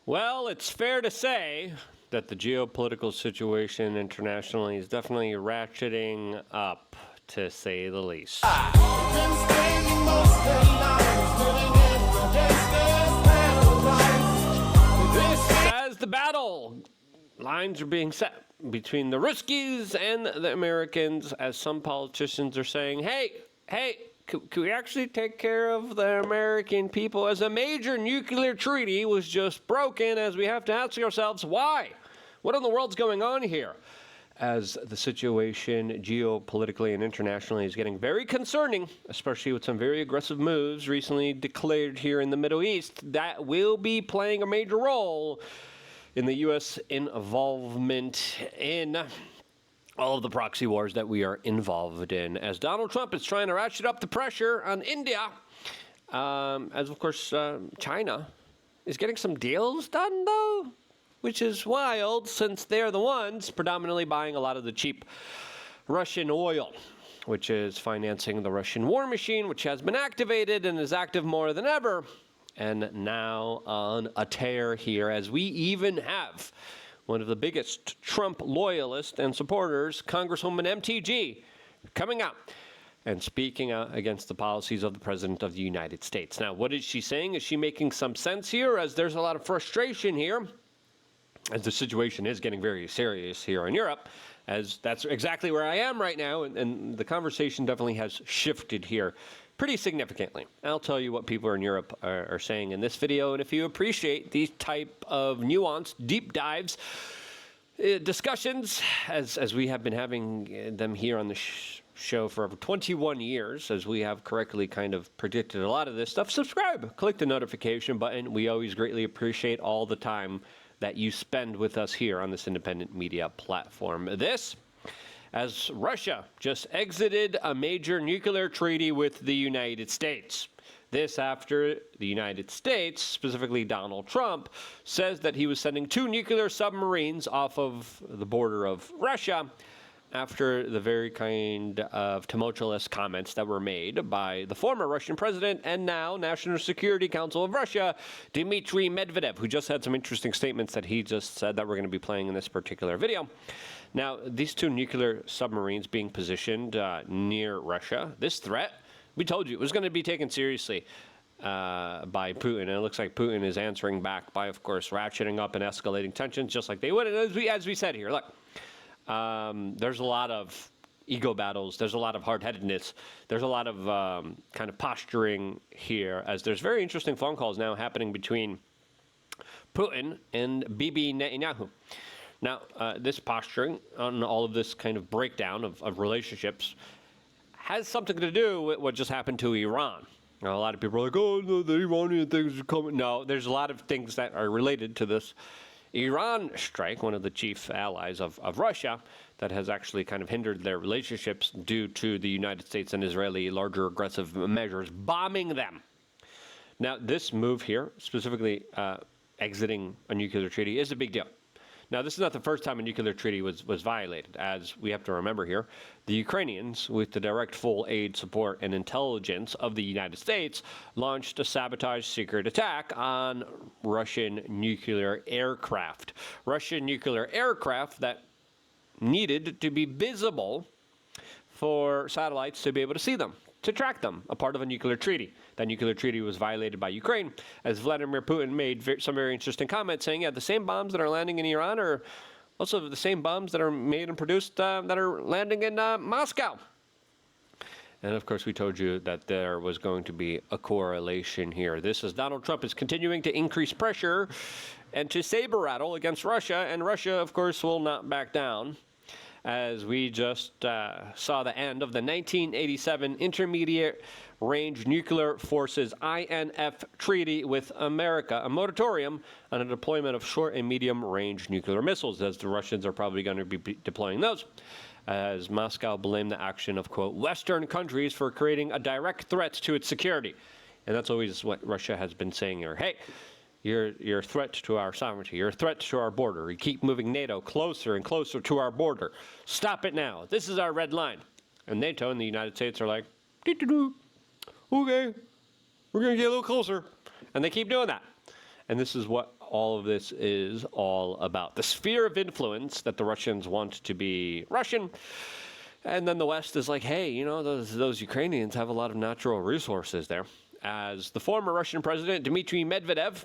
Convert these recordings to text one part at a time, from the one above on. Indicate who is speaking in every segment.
Speaker 1: Well, it's fair to say that the geopolitical situation internationally is definitely ratcheting up, to say the least. As the battle lines are being set between the Ruskies and the Americans, as some politicians are saying, hey, could we actually take care of the American people? As a major nuclear treaty was just broken, as we have to ask ourselves, why? What in the world's going on here? As the situation geopolitically and internationally is getting very concerning, especially with some very aggressive moves recently declared here in the Middle East, that will be playing a major role in the U.S. involvement in all of the proxy wars that we are involved in, as Donald Trump is trying to ratchet up the pressure on India, as of course China is getting some deals done, though, which is wild since they're the ones predominantly buying a lot of the cheap Russian oil, which is financing the Russian war machine, which has been activated and is active more than ever, and now on a tear here, as we even have one of the biggest Trump loyalists and supporters, Congresswoman MTG, coming out and speaking out against the policies of the President of the United States. Now, what is she saying? Is she making some sense here? As there's a lot of frustration here, as the situation is getting very serious here in Europe, as that's exactly where I am right now, and the conversation definitely has shifted here pretty significantly. I'll tell you what people in Europe are saying in this video, and if you appreciate these type of nuanced, deep dives, discussions, as we have been having them here on the show for over 21 years, as we have correctly kind of predicted a lot of this stuff, subscribe, click the notification button. We always greatly appreciate all the time that you spend with us here on this independent media platform. This, as Russia just exited a major nuclear treaty with the United States. This after the United States, specifically Donald Trump, says that he was sending 2 nuclear submarines off of the border of Russia after the very kind of tumultuous comments that were made by the former Russian president and now National Security Council of Russia, Dmitry Medvedev, who just had some interesting statements that he just said that we're going to be playing in this particular video. Now, these 2 nuclear submarines being positioned near Russia, this threat, we told you, it was going to be taken seriously by Putin. And it looks like Putin is answering back by, of course, ratcheting up and escalating tensions, just like they would. And as we said here, look, there's a lot of ego battles. There's a lot of hard-headedness. There's a lot of kind of posturing here, as there's very interesting phone calls now happening between Putin and Bibi Netanyahu. Now, this posturing on all of this kind of breakdown of relationships has something to do with what just happened to Iran. Now, a lot of people are like, oh, no, the Iranian things are coming. No, there's a lot of things that are related to this Iran strike, one of the chief allies of Russia, that has actually kind of hindered their relationships due to the United States and Israeli larger aggressive measures bombing them. Now, this move here, specifically exiting a nuclear treaty, is a big deal. Now, this is not the first time a nuclear treaty was violated, as we have to remember here. The Ukrainians, with the direct full aid, support, and intelligence of the United States, launched a sabotage secret attack on Russian nuclear aircraft. Russian nuclear aircraft that needed to be visible for satellites to be able to see them, to track them, a part of a nuclear treaty. That nuclear treaty was violated by Ukraine, as Vladimir Putin made some very interesting comments saying, yeah, the same bombs that are landing in Iran are also the same bombs that are made and produced that are landing in Moscow. And of course, we told you that there was going to be a correlation here. This is Donald Trump is continuing to increase pressure and to saber rattle against Russia, and Russia, of course, will not back down, as we just saw the end of the 1987 Intermediate Range Nuclear Forces INF Treaty with America, a moratorium on a deployment of short and medium range nuclear missiles, as the Russians are probably going to be deploying those, as Moscow blamed the action of, quote, Western countries for creating a direct threat to its security. And that's always what Russia has been saying here. Hey, you're a threat to our sovereignty. You're a threat to our border. You keep moving NATO closer and closer to our border. Stop it now. This is our red line. And NATO and the United States are like, doo-doo-doo. Okay, we're going to get a little closer. And they keep doing that. And this is what all of this is all about. The sphere of influence that the Russians want to be Russian. And then the West is like, hey, you know, those Ukrainians have a lot of natural resources there. As the former Russian president, Dmitry Medvedev,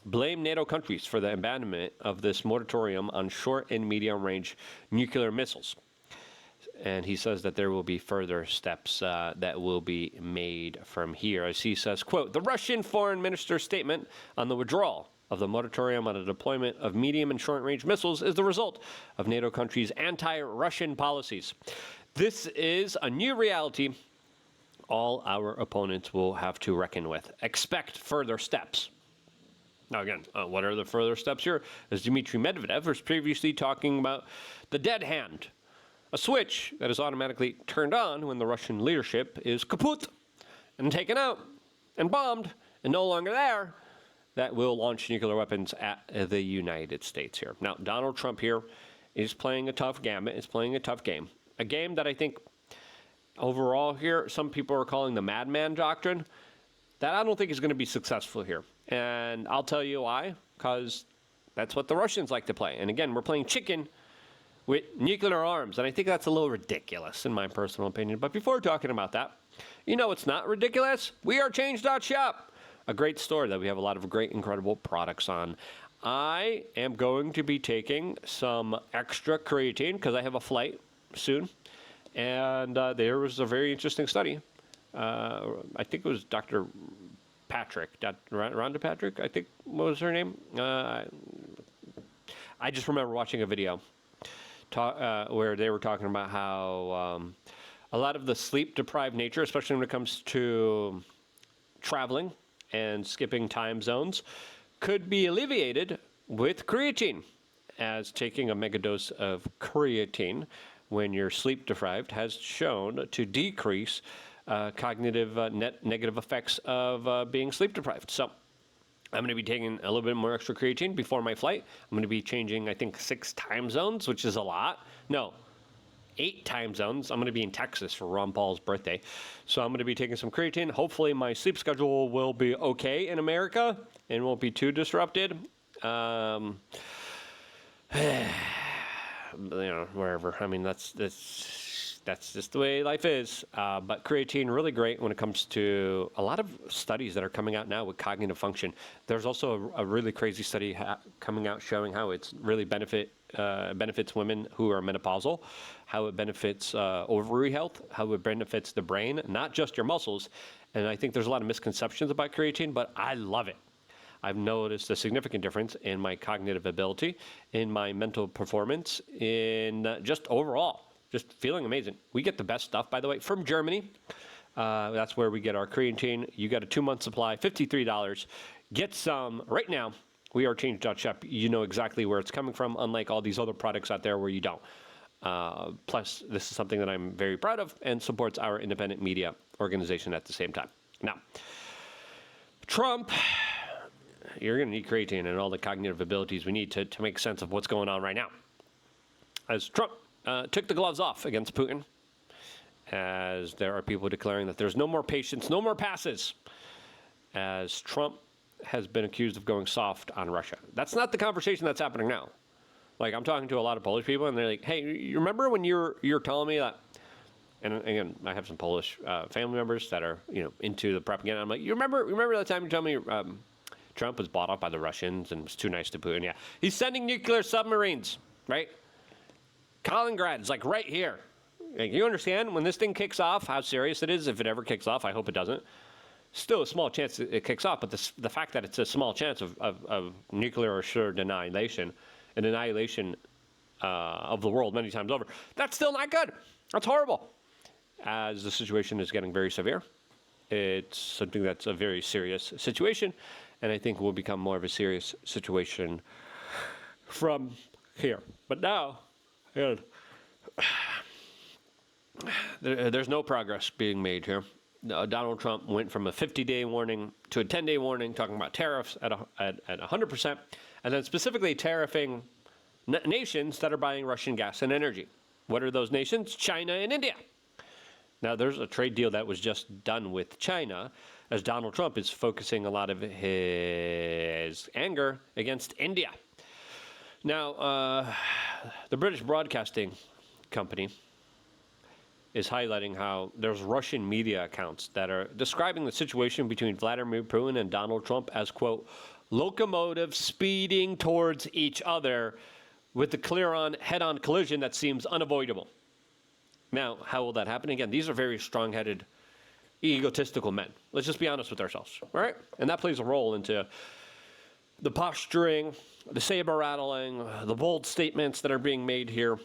Speaker 1: blamed NATO countries for the abandonment of this moratorium on short and medium-range nuclear missiles. And he says that there will be further steps that will be made from here. As he says, quote, the Russian foreign minister's statement on the withdrawal of the moratorium on the deployment of medium and short-range missiles is the result of NATO countries' anti-Russian policies. This is a new reality all our opponents will have to reckon with. Expect further steps. Now, again, what are the further steps here? As Dmitry Medvedev was previously talking about the dead hand, a switch that is automatically turned on when the Russian leadership is kaput and taken out and bombed and no longer there, that will launch nuclear weapons at the United States here. Now, Donald Trump here is playing a tough gambit, is playing a tough game. A game that I think overall here, some people are calling the madman doctrine, that I don't think is going to be successful here. And I'll tell you why, because that's what the Russians like to play. And again, we're playing chicken with nuclear arms, and I think that's a little ridiculous in my personal opinion. But before talking about that, you know it's not ridiculous? We are Change.shop, a great store that we have a lot of great, incredible products on. I am going to be taking some extra creatine because I have a flight soon. And there was a very interesting study. I think it was Dr. Patrick, Rhonda Patrick, I think, what was her name? I just remember watching a video where they were talking about how a lot of the sleep-deprived nature, especially when it comes to traveling and skipping time zones, could be alleviated with creatine, as taking a megadose of creatine when you're sleep-deprived has shown to decrease cognitive negative effects of being sleep-deprived. So I'm going to be taking a little bit more extra creatine before my flight. I'm going to be changing, I think, 6 time zones, which is a lot. No, 8 time zones. I'm going to be in Texas for Ron Paul's birthday. So I'm going to be taking some creatine. Hopefully my sleep schedule will be okay in America and won't be too disrupted. You know, wherever. I mean, that's just the way life is. But creatine, really great when it comes to a lot of studies that are coming out now with cognitive function. There's also a really crazy study coming out showing how it's really benefits women who are menopausal, how it benefits ovary health, how it benefits the brain, not just your muscles. And I think there's a lot of misconceptions about creatine, but I love it. I've noticed a significant difference in my cognitive ability, in my mental performance, in just overall, just feeling amazing. We get the best stuff, by the way, from Germany. That's where we get our creatine. You got a 2-month supply, $53. Get some right now. We are Change.shop. You know exactly where it's coming from, unlike all these other products out there where you don't. Plus, this is something that I'm very proud of and supports our independent media organization at the same time. Now, Trump, you're going to need creatine and all the cognitive abilities we need to make sense of what's going on right now. As Trump took the gloves off against Putin, as there are people declaring that there's no more patience, no more passes, as Trump has been accused of going soft on Russia. That's not the conversation that's happening now. Like, I'm talking to a lot of Polish people, and they're like, hey, you remember when you're telling me that? And again, I have some Polish family members that are, you know, into the propaganda. I'm like, you remember that time you told me Trump was bought off by the Russians and was too nice to Putin? Yeah. He's sending nuclear submarines, right? Kaliningrad is like right here. Like, you understand when this thing kicks off, how serious it is if it ever kicks off? I hope it doesn't. Still a small chance it kicks off, but the fact that it's a small chance of nuclear assured annihilation, an annihilation of the world many times over, that's still not good. That's horrible. As the situation is getting very severe, it's something that's a very serious situation, and I think will become more of a serious situation from here. But now, there's no progress being made here. Donald Trump went from a 50-day warning to a 10-day warning, talking about tariffs at 100%, and then specifically tariffing nations that are buying Russian gas and energy. What are those nations? China and India. Now, there's a trade deal that was just done with China as Donald Trump is focusing a lot of his anger against India. Now, the British Broadcasting Company is highlighting how there's Russian media accounts that are describing the situation between Vladimir Putin and Donald Trump as, quote, locomotives speeding towards each other with a clear-on, head-on collision that seems unavoidable. Now, how will that happen? Again, these are very strong-headed, egotistical men. Let's just be honest with ourselves, all right? And that plays a role into the posturing, the saber-rattling, the bold statements that are being made here,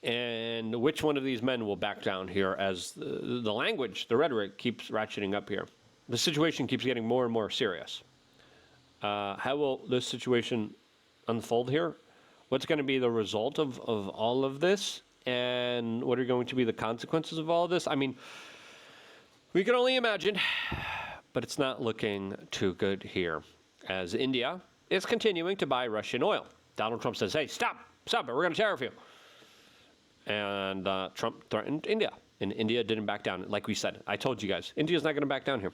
Speaker 1: and which one of these men will back down here as the language, the rhetoric keeps ratcheting up here. The situation keeps getting more and more serious. How will this situation unfold here? What's going to be the result of all of this? And what are going to be the consequences of all of this? I mean, we can only imagine, but it's not looking too good here, as India is continuing to buy Russian oil. Donald Trump says, hey, stop it, we're going to tariff you. And Trump threatened India, and India didn't back down. Like we said, I told you guys, India's not going to back down here.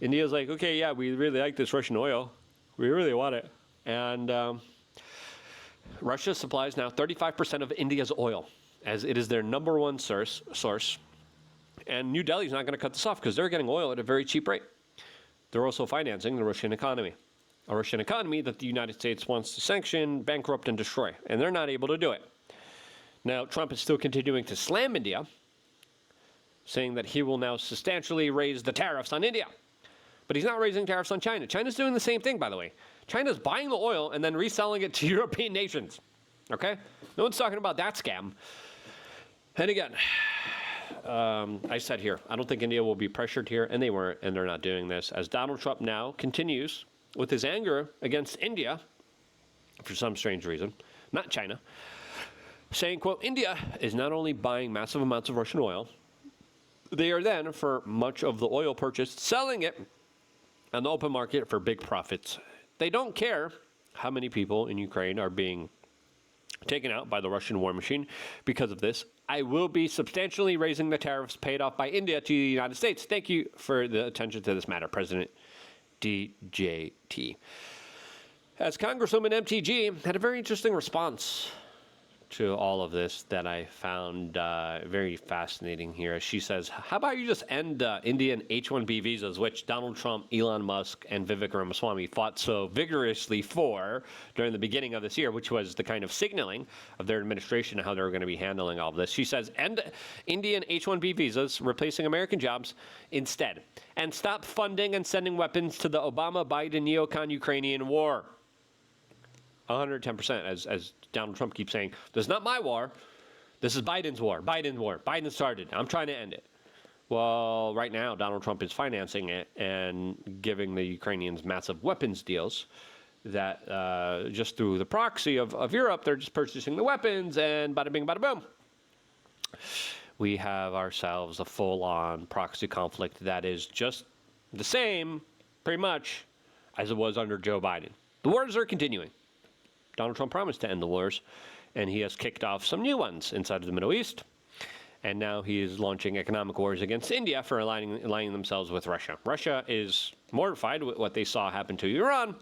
Speaker 1: India's like, okay, yeah, we really like this Russian oil. We really want it. And Russia supplies now 35% of India's oil, as it is their number one source. And New Delhi's not going to cut this off because they're getting oil at a very cheap rate. They're also financing the Russian economy, a Russian economy that the United States wants to sanction, bankrupt, and destroy. And they're not able to do it. Now, Trump is still continuing to slam India, saying that he will now substantially raise the tariffs on India. But he's not raising tariffs on China. China's doing the same thing, by the way. China's buying the oil and then reselling it to European nations. Okay? No one's talking about that scam. And again, I said here, I don't think India will be pressured here, and they weren't, and they're not doing this. As Donald Trump now continues with his anger against India, for some strange reason, not China, saying, quote, India is not only buying massive amounts of Russian oil, they are then, for much of the oil purchased, selling it on the open market for big profits. They don't care how many people in Ukraine are being taken out by the Russian war machine because of this. I will be substantially raising the tariffs paid off by India to the United States. Thank you for the attention to this matter, President DJT. As Congresswoman MTG had a very interesting response to all of this that I found very fascinating here. She says, how about you just end Indian H-1B visas, which Donald Trump, Elon Musk, and Vivek Ramaswamy fought so vigorously for during the beginning of this year, which was the kind of signaling of their administration and how they were going to be handling all of this. She says, end Indian H-1B visas, replacing American jobs instead, and stop funding and sending weapons to the Obama-Biden neocon Ukrainian war. 110%, as Donald Trump keeps saying, this is not my war. This is Biden's war. Biden started. I'm trying to end it. Well, right now, Donald Trump is financing it and giving the Ukrainians massive weapons deals that just through the proxy of Europe, they're just purchasing the weapons and bada bing, bada boom. We have ourselves a full-on proxy conflict that is just the same, pretty much, as it was under Joe Biden. The wars are continuing. Donald Trump promised to end the wars, and he has kicked off some new ones inside of the Middle East. And now he is launching economic wars against India for aligning themselves with Russia. Russia is mortified with what they saw happen to Iran.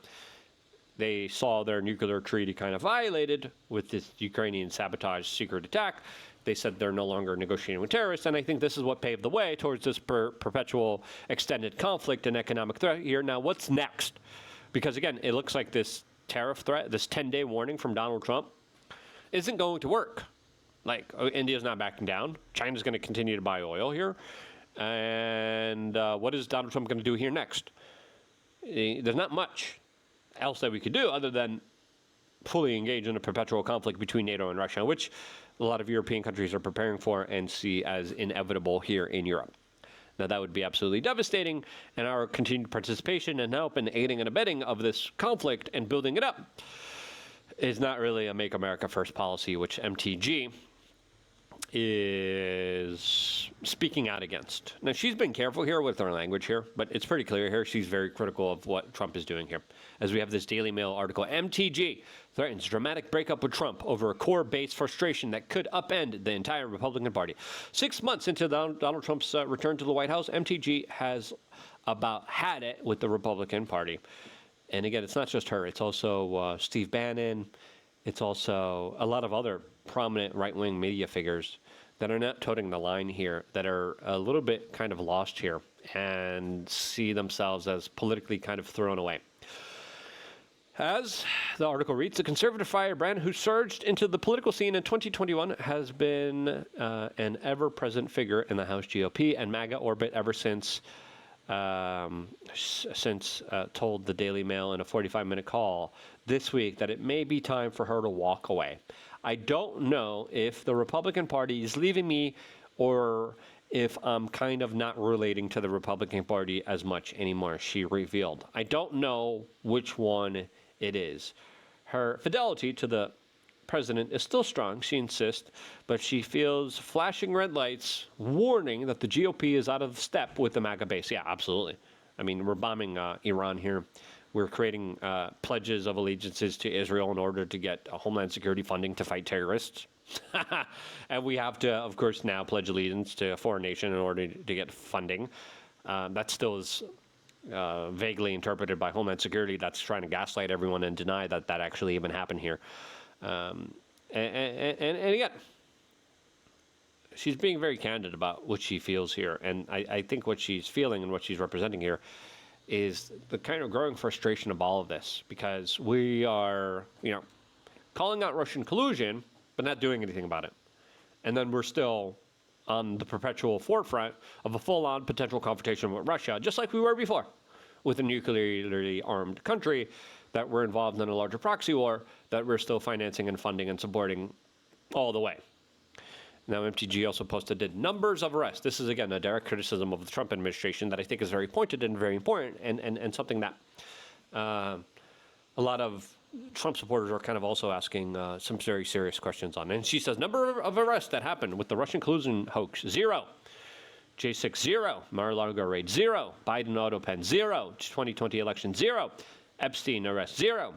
Speaker 1: They saw their nuclear treaty kind of violated with this Ukrainian sabotage secret attack. They said they're no longer negotiating with terrorists, and I think this is what paved the way towards this perpetual extended conflict and economic threat here. Now, what's next? Because, again, it looks like this tariff threat, this 10-day warning from Donald Trump, isn't going to work. Like, India's not backing down. China's going to continue to buy oil here. And what is Donald Trump going to do here next? There's not much else that we could do other than fully engage in a perpetual conflict between NATO and Russia, which a lot of European countries are preparing for and see as inevitable here in Europe. Now, that would be absolutely devastating, and our continued participation and help in aiding and abetting of this conflict and building it up is not really a Make America First policy, which MTG is speaking out against. Now, she's been careful here with her language here, but it's pretty clear here she's very critical of what Trump is doing here. As we have this Daily Mail article, MTG threatens dramatic breakup with Trump over a core base frustration that could upend the entire Republican Party. 6 months into Donald Trump's return to the White House, MTG has about had it with the Republican Party. And again, it's not just her. It's also Steve Bannon. It's also a lot of other prominent right-wing media figures that are not toting the line here, that are a little bit kind of lost here and see themselves as politically kind of thrown away. As the article reads, the conservative firebrand who surged into the political scene in 2021 has been an ever-present figure in the House GOP and MAGA orbit ever since told the Daily Mail in a 45-minute call this week that it may be time for her to walk away. I don't know if the Republican Party is leaving me or if I'm kind of not relating to the Republican Party as much anymore, she revealed. I don't know which one it is. Her fidelity to the president is still strong, she insists, but she feels flashing red lights warning that the GOP is out of step with the MAGA base. Yeah, absolutely. I mean, we're bombing Iran here. We're creating pledges of allegiances to Israel in order to get Homeland Security funding to fight terrorists. And we have to, of course, now pledge allegiance to a foreign nation in order to get funding. That still is vaguely interpreted by Homeland Security. That's trying to gaslight everyone and deny that that actually even happened here. And again, she's being very candid about what she feels here. And I think what she's feeling and what she's representing here is the kind of growing frustration of all of this, because we are, calling out Russian collusion, but not doing anything about it. And then we're still on the perpetual forefront of a full-on potential confrontation with Russia, just like we were before, with a nuclearly armed country that we're involved in a larger proxy war that we're still financing and funding and supporting all the way. Now, MTG also posted the numbers of arrests. This is, again, a direct criticism of the Trump administration that I think is very pointed and very important, and something that a lot of Trump supporters are kind of also asking some very serious questions on. And she says, number of arrests that happened with the Russian collusion hoax, 0. J6, 0. Mar-a-Lago raid, 0. Biden auto pen, 0. 2020 election, 0. Epstein arrest, 0.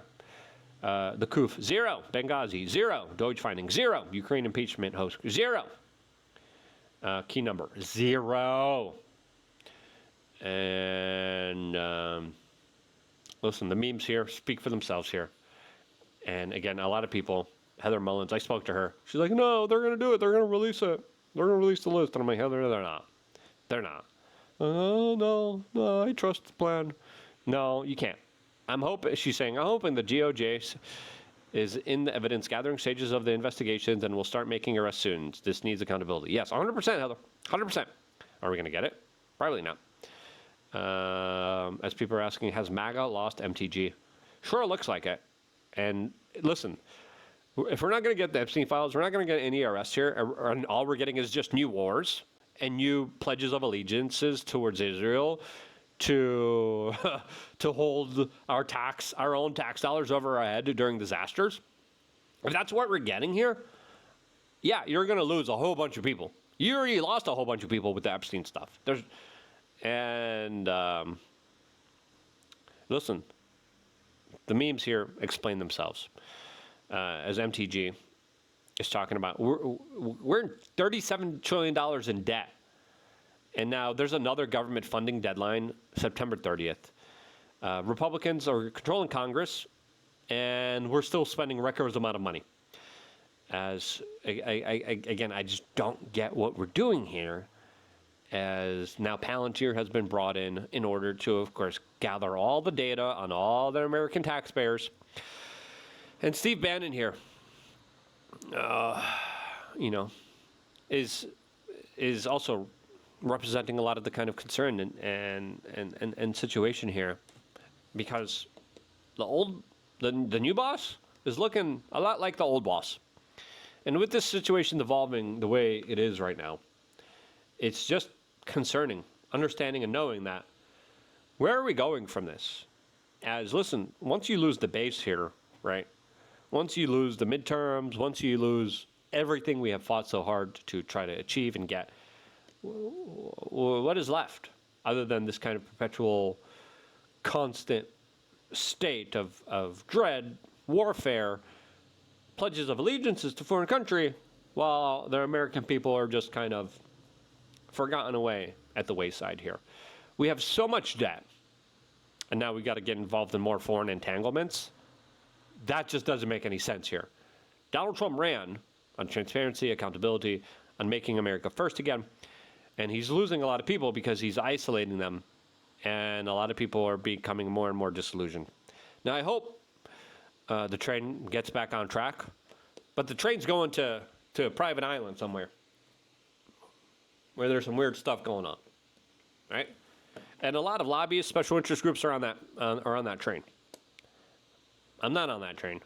Speaker 1: The coup, 0. Benghazi, 0. Doge finding, 0. Ukraine impeachment hoax, 0. Key number, 0. And listen, the memes here speak for themselves here. And again, a lot of people, Heather Mullins, I spoke to her. She's like, no, they're going to do it. They're going to release it. They're going to release the list. And I'm like, Heather, they're not. They're not. No, I trust the plan. No, you can't. She's saying, I'm hoping the DOJ is in the evidence gathering stages of the investigations and will start making arrests soon. This needs accountability. Yes, 100%, Heather. 100%. Are we going to get it? Probably not. As people are asking, has MAGA lost MTG? Sure, it looks like it. And listen, if we're not going to get the Epstein files, we're not going to get any arrests here. And all we're getting is just new wars and new pledges of allegiances towards Israel to hold our own tax dollars over our head during disasters. If that's what we're getting here, yeah, you're going to lose a whole bunch of people. You already lost a whole bunch of people with the Epstein stuff. Listen, the memes here explain themselves. As MTG is talking about, we're $37 trillion in debt. And now there's another government funding deadline, September 30th. Republicans are controlling Congress, and we're still spending records amount of money. As, again, I just don't get what we're doing here, as now Palantir has been brought in order to, of course, gather all the data on all the American taxpayers. And Steve Bannon here, is also representing a lot of the kind of concern and situation here, because the new boss is looking a lot like the old boss. And with this situation evolving the way it is right now, it's just concerning, understanding and knowing that where are we going from this? As, listen, once you lose the base here, right? Once you lose the midterms, once you lose everything we have fought so hard to try to achieve and get, what is left other than this kind of perpetual, constant state of dread, warfare, pledges of allegiances to foreign country, while the American people are just kind of forgotten away at the wayside here. We have so much debt, and now we got to get involved in more foreign entanglements. That just doesn't make any sense here. Donald Trump ran on transparency, accountability, on making America first again, and he's losing a lot of people because he's isolating them, and a lot of people are becoming more and more disillusioned. Now, I hope the train gets back on track, but the train's going to a private island somewhere where there's some weird stuff going on, right? And a lot of lobbyists, special interest groups are on that train. I'm not on that train.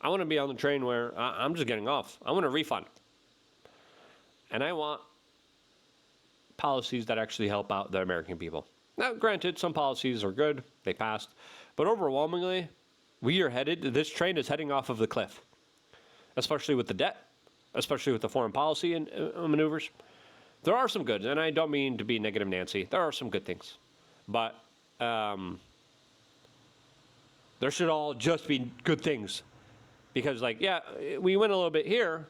Speaker 1: I want to be on the train where I'm just getting off. I want a refund. And I want policies that actually help out the American people. Now, granted, some policies are good. They passed. But overwhelmingly, this train is heading off of the cliff, especially with the debt, especially with the foreign policy and maneuvers. There are some good, and I don't mean to be negative Nancy. There are some good things. But there should all just be good things. Because, we went a little bit here,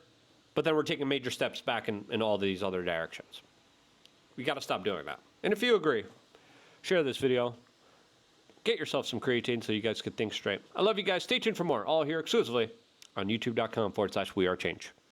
Speaker 1: but then we're taking major steps back in all these other directions. We got to stop doing that. And if you agree, share this video. Get yourself some creatine so you guys can think straight. I love you guys. Stay tuned for more. All here exclusively on youtube.com/wearechange.